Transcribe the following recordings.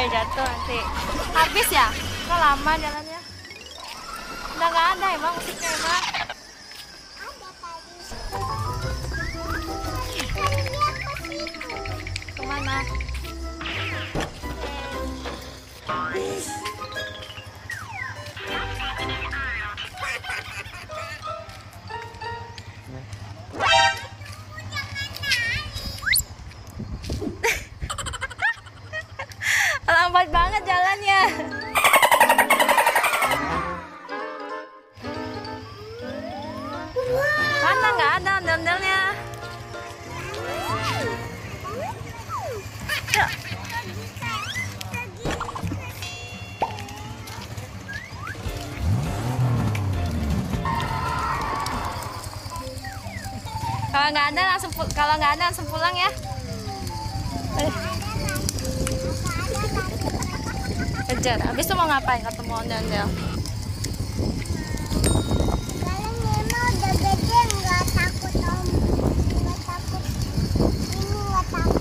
Jatuh nanti. Habis ya? Kok lama jalannya? Udah nggak ada emang musiknya emang? Kemana? Lambat banget jalannya. Mana nggak ada ondel-ondelnya. Kalau nggak ada langsung pulang ya. Kejar. Habis itu mau ngapain ketemu ondel-ondel? Kalau Nemo udah gede nggak takut om, nggak takut ini, nggak takut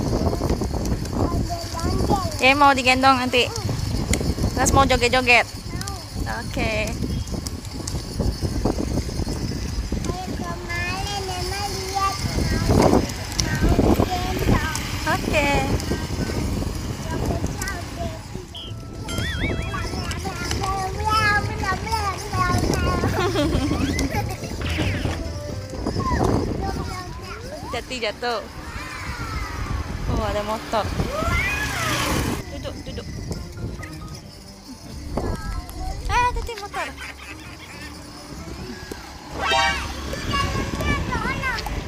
ondel-ondel. Ya mau digendong nanti. Terus mau joget-joget. Mau. Oke. Kayak kemarin Nemo lihat mau gendong. Oke. Jatuh. Oh, ada motor. Duduk. Tadi motor.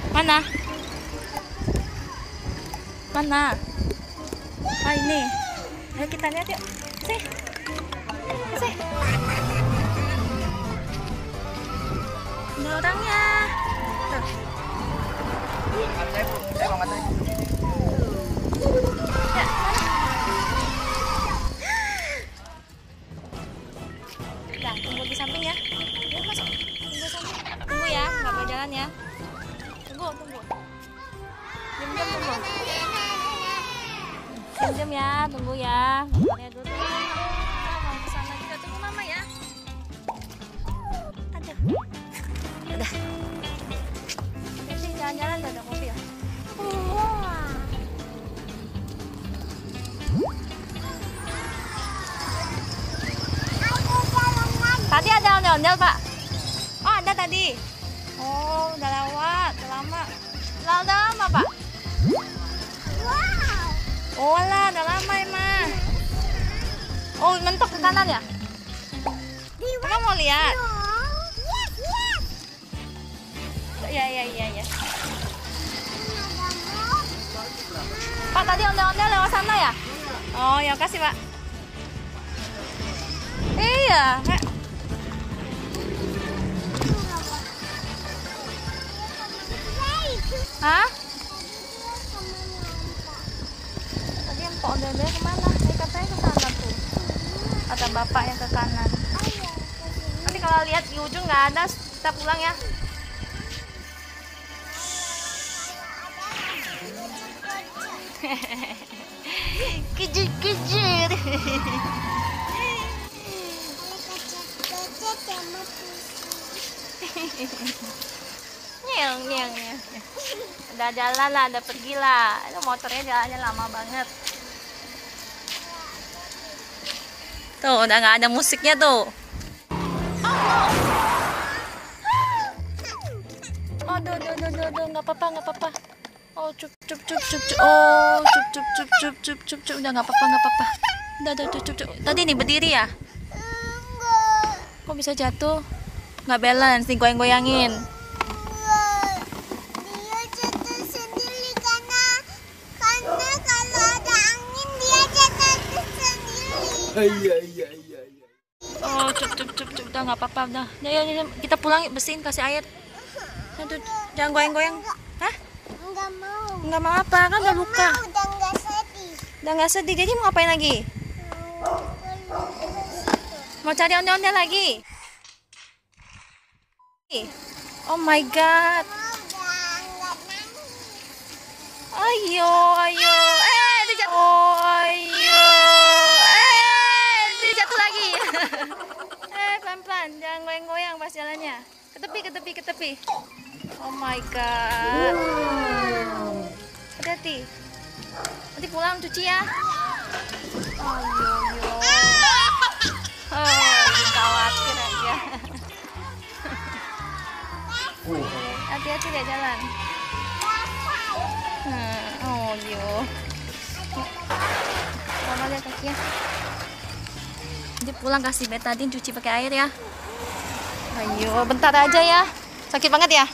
Mana? Ah, ini. Ayo kita lihat yuk. Sih. Ada orangnya. Tuh. Ya. Udah, tunggu di samping ya. Yuk, masuk. Tunggu samping. Tunggu ya, nggak boleh jalan ya. Tunggu. Diam tunggu. Diam ya, tunggu ya. Motornya dulu. Mau kesana juga, tunggu mama ya. Aduh. Udah. Sini jalan-jalan ada mobil. Tadi ada ondel-ondel, Pak. Oh, ada tadi. Oh, udah lama. Udah lama, Pak. Oh lah, udah lama emang. Oh, mentok ke kanan ya? Kamu mau lihat? Iya. Pak, tadi ondel-ondel lewat sana ya? Oh, ya kasih, Pak. Iya. Hah? Tadi yang Pak ondel-ondel kemana? Katanya ke sana tuh. Kata bapak yang ke kanan. Nanti kalau lihat di ujung nggak ada, kita pulang ya. Kejar. Nyeng. Udah jalan lah, udah pergi lah. Itu motornya jalannya lama banget. Tuh, udah nggak ada musiknya tuh. Aduh, nggak apa-apa. Oh, cup. Oh, cup. Udah nggak apa-apa. Udah, cup. Tadi nih berdiri ya? Kok bisa jatuh? Nggak balance, nih goyang-goyangin. Dia jatuh sendiri karena kalau ada angin dia jatuh sendiri. Iya. Oh, cup. Udah nggak apa-apa, udah. Ya, kita pulang yuk, bersihin, kasih air. Aduh, jangan goyang-goyang. Hah? Enggak mau. Nggak mau apa? Kan udah luka. Udah nggak sedih. Udah nggak sedih, jadi mau ngapain lagi? Mau cari ondel-ondel lagi? Oh my god. Ayo, ayo. Dia jatuh. Oh, ayo. Dia jatuh lagi. Pelan-pelan. Jangan goyang-goyang pas jalannya. Ke tepi, ke tepi, ke tepi. Oh my god. Hati-hati. Nanti pulang cuci ya. Ayo, ayo. Oh, khawatir aja. Hati-hati deh jalan. Oh, yo. Mama lihat kaki ya. Nanti pulang kasih betadine cuci pakai air ya. Ayo, bentar aja ya. Sakit banget ya?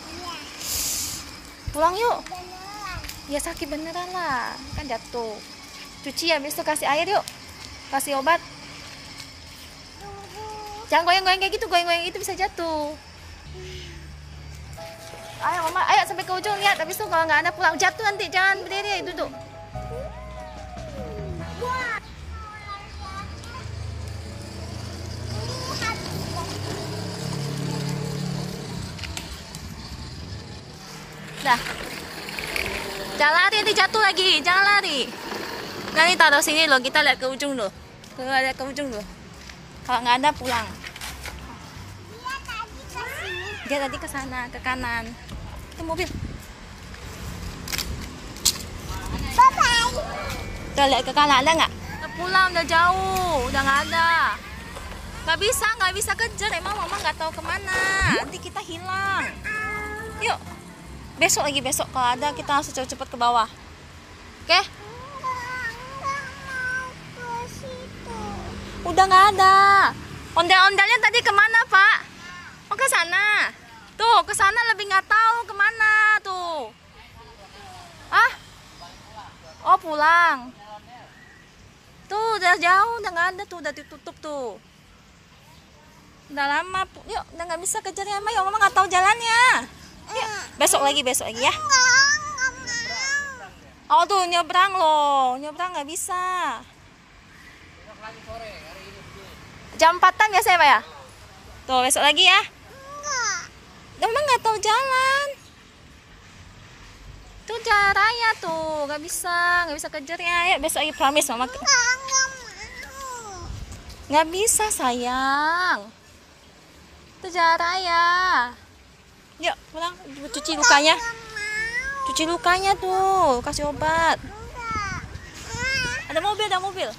Pulang yuk. Ya sakit beneran lah. Kan jatuh. Cuci ya, habis itu kasih air yuk. Kasih obat. Jangan goyang-goyang kayak gitu. Goyang-goyang itu bisa jatuh. Ayo mama, ayo sampai ke ujung lihat. Habis itu kalau nggak ada pulang jatuh nanti. Jangan berdiri, duduk. Dah. Jangan lari, nanti jatuh lagi. Jangan lari. Nanti taruh sini loh. Kita lihat ke ujung loh. Lihat ke ujung loh. Kalau nggak ada pulang. Dia tadi ke sana, ke kanan. Itu mobil. Bye-bye. Kita lihat ke kanan, ada nggak? Udah pulang, udah jauh, udah nggak ada. Nggak bisa kejar. Emang mama nggak tahu kemana. Nanti kita hilang. Yuk, besok lagi besok kalau ada kita langsung cepet-cepet ke bawah. Oke? Udah nggak ada. Ondel-ondelnya tadi kemana Pak? Oh ke sana. Tuh ke sana lebih nggak tahu kemana tuh. Ah? Oh pulang. Tuh udah jauh, udah nggak ada tuh, udah ditutup tuh. Udah lama, yuk udah nggak bisa kejar ya Mama. Mama nggak tahu jalannya. Yuk, besok lagi ya. Oh tuh nyebrang loh, nyebrang nggak bisa. Jam 4-an biasanya Pak ya? Tuh besok lagi ya. Mama nggak tahu jalan. Tuh jalan raya tuh, nggak bisa kejar ya. Yuk besok lagi promise Mama. Nggak bisa sayang. Itu jalan raya. Yuk pulang, cuci lukanya. Cuci lukanya tuh, kasih obat. Ada mobil.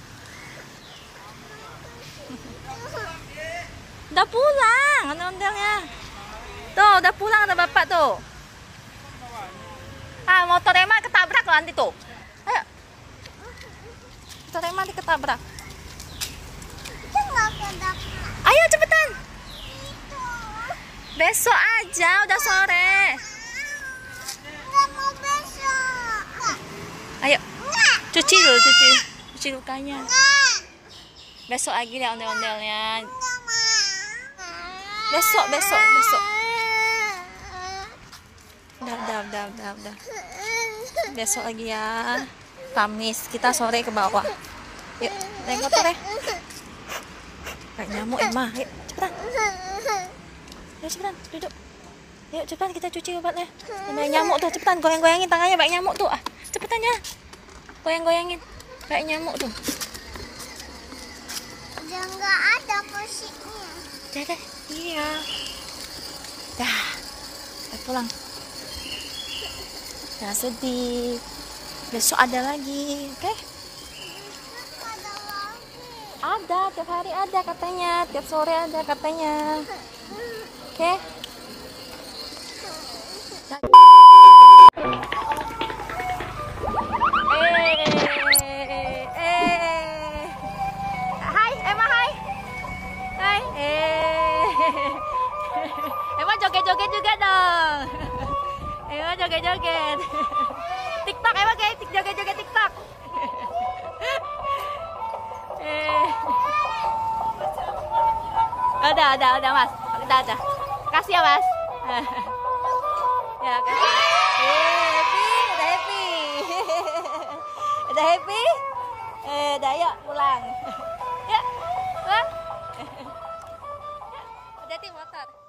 Udah pulang, ondel-ondelnya. Tuh, udah pulang ada bapak tuh. Ah, motor Emma ketabrak loh nanti tuh. Ayo. Motor Emma diketabrak. Ayo cepetan. Besok aja, udah sore. Nggak mau besok. Ayo. Cuci lukanya. Besok lagi deh ondel-ondelnya. Besok. Udah. Besok lagi ya. Kamis kita sore ke bawah. Yuk, naik motor ya. Kayak nyamuk Emma. Yuk, cepetan. Ayo cepetan, duduk. Yuk cepetan kita cuci obatnya. Banyak nyamuk tuh, cepetan goyang-goyangin tangannya banyak nyamuk tuh. Ah, cepetan ya. Goyang-goyangin. Kayak nyamuk tuh. Udah nggak ada kursinya. Dadah. Iya. Dah. Kita pulang. Jangan sedih. Besok ada lagi, oke? Ada lagi. Ada, tiap hari ada katanya. Tiap sore ada katanya. Oke? Hai, Emma, hai. Hai. Emma joget-joget juga dong. Emma joget-joget. TikTok, Emma kayak joget-joget TikTok. Udah Mas. Udah. Kasih ya Mas. Ya kasih. Happy. Udah happy? Udah yuk pulang. Ya, pulang. Hati-hati motor.